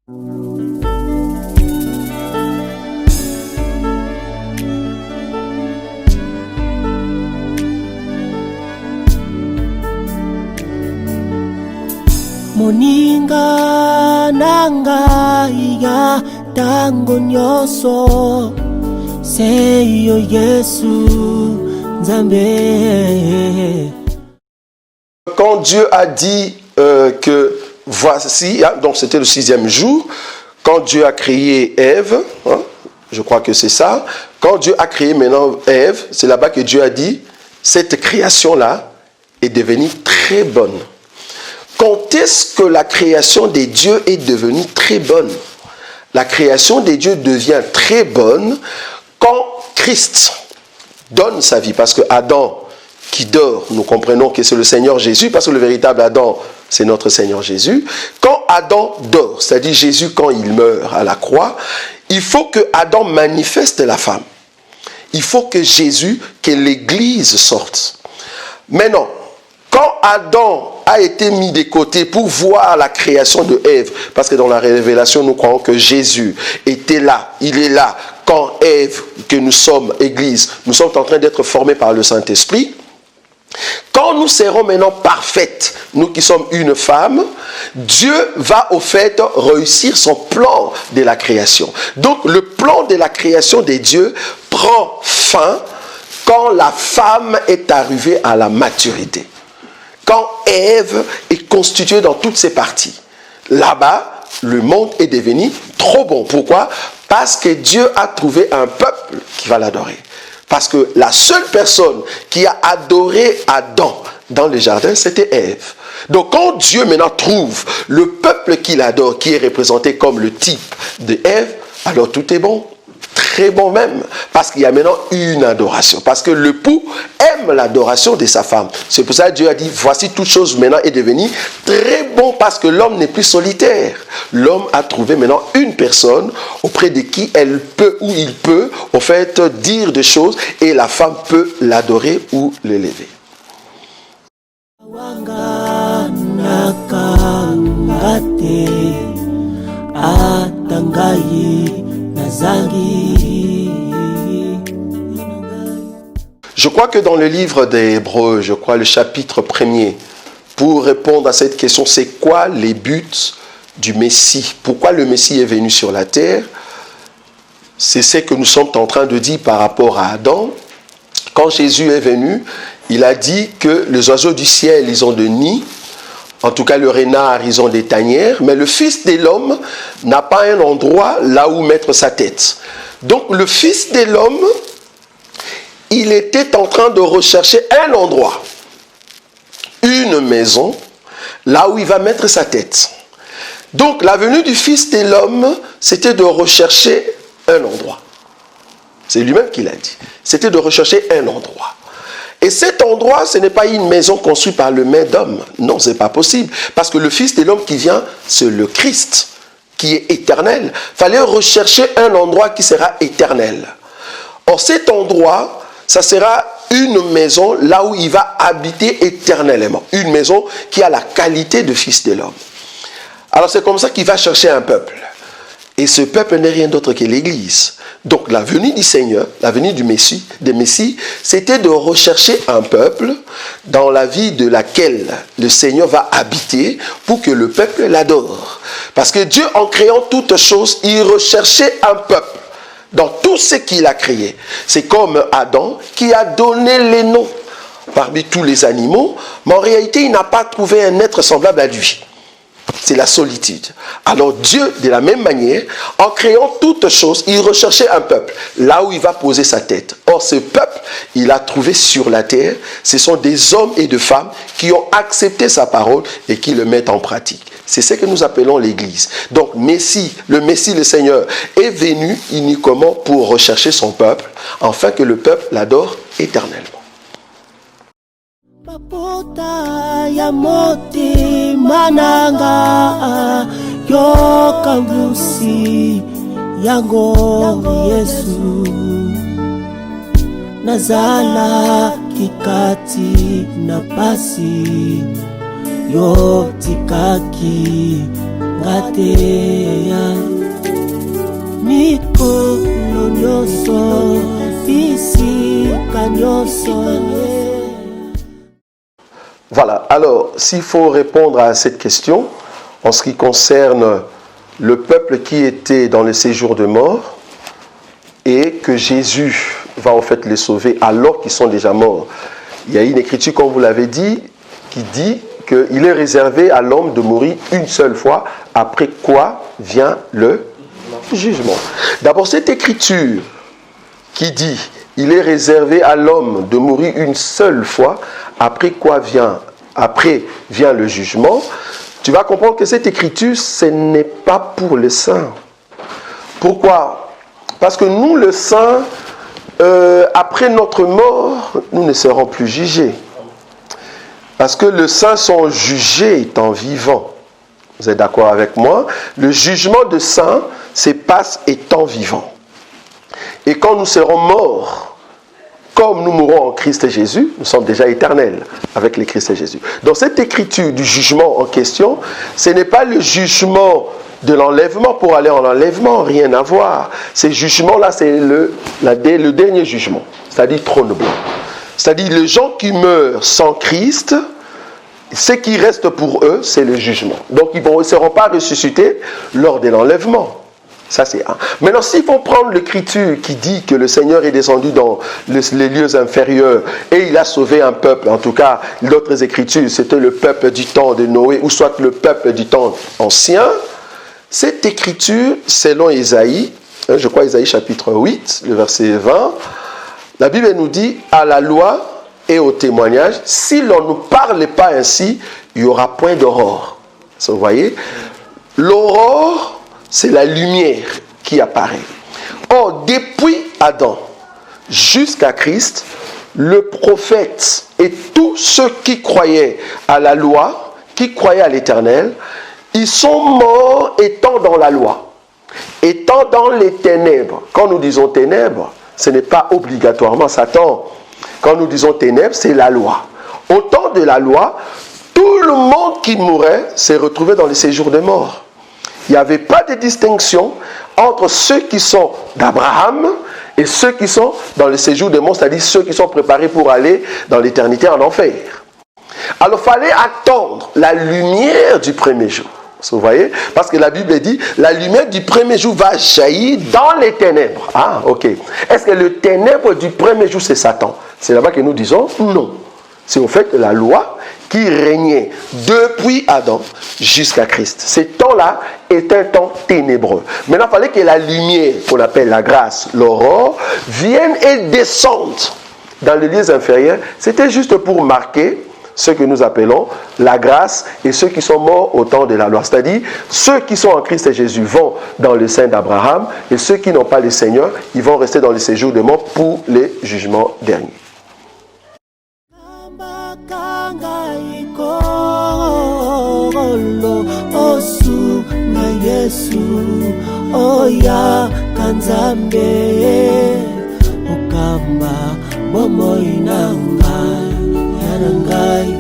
Moninga nanga iya tango nyoso seyo Yesu Nzambe. Quand Dieu a dit que voici, donc c'était le 6e jour, quand Dieu a créé Ève, je crois que c'est ça, quand Dieu a créé maintenant Ève, c'est là-bas que Dieu a dit, cette création-là est devenue très bonne. Quand est-ce que la création des dieux est devenue très bonne? La création des dieux devient très bonne quand Christ donne sa vie. Parce que Adam qui dort, nous comprenons que c'est le Seigneur Jésus, parce que le véritable Adam, c'est notre Seigneur Jésus. Quand Adam dort, c'est-à-dire Jésus quand il meurt à la croix, il faut que Adam manifeste la femme. Il faut que Jésus, que l'Église sorte. Maintenant, quand Adam a été mis de côté pour voir la création de Ève, parce que dans la révélation, nous croyons que Jésus était là, il est là, quand Ève, que nous sommes Église, nous sommes en train d'être formés par le Saint-Esprit. Quand nous serons maintenant parfaites, nous qui sommes une femme, Dieu va au fait réussir son plan de la création. Donc le plan de la création des dieux prend fin quand la femme est arrivée à la maturité. Quand Ève est constituée dans toutes ses parties. Là-bas, le monde est devenu trop bon. Pourquoi? Parce que Dieu a trouvé un peuple qui va l'adorer. Parce que la seule personne qui a adoré Adam dans le jardin, c'était Ève. Donc quand Dieu maintenant trouve le peuple qu'il adore, qui est représenté comme le type de Ève, alors tout est bon. Très bon même, parce qu'il y a maintenant une adoration, parce que l'époux aime l'adoration de sa femme. C'est pour ça que Dieu a dit, voici toute chose maintenant est devenue très bon, parce que l'homme n'est plus solitaire. L'homme a trouvé maintenant une personne auprès de qui elle peut, ou il peut, au fait, dire des choses, et la femme peut l'adorer ou l'élever. Je crois que dans le livre des Hébreux, je crois le chapitre 1er, pour répondre à cette question, c'est quoi les buts du Messie? Pourquoi le Messie est venu sur la terre? C'est ce que nous sommes en train de dire par rapport à Adam. Quand Jésus est venu, il a dit que les oiseaux du ciel, ils ont des nids. En tout cas, le renard, ils ont des tanières. Mais le Fils de l'homme n'a pas un endroit là où mettre sa tête. Donc, le Fils de l'homme, il était en train de rechercher un endroit, une maison, là où il va mettre sa tête. Donc, la venue du Fils de l'homme, c'était de rechercher un endroit. C'est lui-même qui l'a dit. C'était de rechercher un endroit. Et cet endroit, ce n'est pas une maison construite par le main d'homme. Non, ce n'est pas possible. Parce que le Fils de l'homme qui vient, c'est le Christ, qui est éternel. Il fallait rechercher un endroit qui sera éternel. Or, cet endroit, ça sera une maison là où il va habiter éternellement. Une maison qui a la qualité de Fils de l'homme. Alors, c'est comme ça qu'il va chercher un peuple. Et ce peuple n'est rien d'autre que l'Église. Donc la venue du Seigneur, la venue du Messie, c'était de rechercher un peuple dans la vie de laquelle le Seigneur va habiter pour que le peuple l'adore. Parce que Dieu, en créant toutes choses, il recherchait un peuple dans tout ce qu'il a créé. C'est comme Adam qui a donné les noms parmi tous les animaux, mais en réalité, il n'a pas trouvé un être semblable à lui. C'est la solitude. Alors Dieu, de la même manière, en créant toutes choses, il recherchait un peuple, là où il va poser sa tête. Or, ce peuple, il a trouvé sur la terre, ce sont des hommes et des femmes qui ont accepté sa parole et qui le mettent en pratique. C'est ce que nous appelons l'Église. Donc, le Messie, le Seigneur, est venu uniquement pour rechercher son peuple, afin que le peuple l'adore éternellement. Mapota ya moti mananga yokangusi yango Yesu nazala kikati na pasi yotikaki ngateya Bikolo nyonso bisika nyonso. Voilà, alors s'il faut répondre à cette question, en ce qui concerne le peuple qui était dans le séjour de mort et que Jésus va en fait les sauver alors qu'ils sont déjà morts. Il y a une écriture, comme vous l'avez dit, qui dit qu'il est réservé à l'homme de mourir une seule fois, après quoi vient le jugement. D'abord, cette écriture qui dit il est réservé à l'homme de mourir une seule fois, après vient le jugement, tu vas comprendre que cette écriture, ce n'est pas pour les saints. Pourquoi? Parce que nous, les saints, après notre mort, nous ne serons plus jugés. Parce que les saints sont jugés étant vivants. Vous êtes d'accord avec moi? Le jugement de saints se passe étant vivants. Et quand nous serons morts, comme nous mourrons en Christ Jésus, nous sommes déjà éternels avec le Christ Jésus. Dans cette écriture du jugement en question, ce n'est pas le jugement de l'enlèvement pour aller en enlèvement, rien à voir. Ces jugements-là, c'est le dernier jugement, c'est-à-dire trône blanc. C'est-à-dire les gens qui meurent sans Christ, ce qui reste pour eux, c'est le jugement. Donc ils ne seront pas ressuscités lors de l'enlèvement. Ça, c'est un. Maintenant, s'il faut prendre l'écriture qui dit que le Seigneur est descendu dans les lieux inférieurs et il a sauvé un peuple, en tout cas, d'autres écritures, c'était le peuple du temps de Noé, ou soit le peuple du temps ancien, cette écriture, selon Isaïe, je crois Isaïe chapitre 8, le verset 20, la Bible nous dit, à la loi et au témoignage, si l'on ne parle pas ainsi, il n'y aura point d'aurore. Vous voyez? L'aurore, c'est la lumière qui apparaît. Or, depuis Adam jusqu'à Christ, le prophète et tous ceux qui croyaient à la loi, qui croyaient à l'Éternel, ils sont morts étant dans la loi, étant dans les ténèbres. Quand nous disons ténèbres, ce n'est pas obligatoirement Satan. Quand nous disons ténèbres, c'est la loi. Au temps de la loi, tout le monde qui mourait s'est retrouvé dans le séjour des morts. Il n'y avait pas de distinction entre ceux qui sont d'Abraham et ceux qui sont dans le séjour des morts, c'est-à-dire ceux qui sont préparés pour aller dans l'éternité en enfer. Alors, il fallait attendre la lumière du premier jour. Vous voyez? Parce que la Bible dit, la lumière du premier jour va jaillir dans les ténèbres. Ah, ok. Est-ce que le ténèbre du premier jour, c'est Satan? C'est là-bas que nous disons non. C'est au fait la loi qui régnait depuis Adam jusqu'à Christ. Ce temps-là est un temps ténébreux. Maintenant, il fallait que la lumière, qu'on appelle la grâce, l'aurore, vienne et descende dans les lieux inférieurs. C'était juste pour marquer ce que nous appelons la grâce et ceux qui sont morts au temps de la loi. C'est-à-dire, ceux qui sont en Christ et Jésus vont dans le sein d'Abraham et ceux qui n'ont pas le Seigneur, ils vont rester dans le séjour de mort pour les jugements derniers. Osu na Yesu oya kanzambe okamba bomo inanga yanangai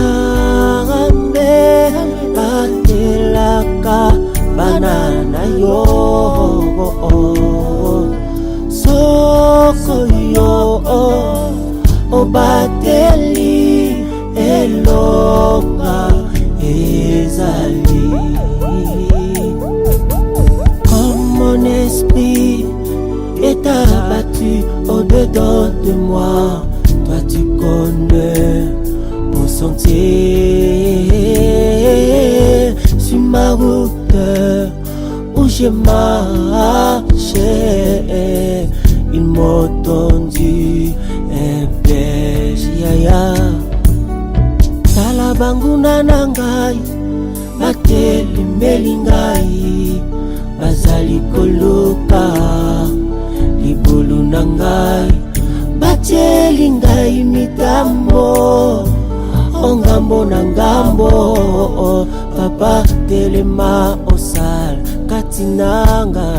zagambe batelaka banana yo soko yo obateli elonga ezali. Comme mon esprit est abattu au-dedans de moi, toi tu connais mon sentier. Sur ma route où j'ai marché, ils m'ont tendu un piège, yaya. Talabanguna nangai, bateli melingai, bazali koluka, libulu nangai, bateli ngai mitambo, ongambo nangambo, papa telema osal katinanga.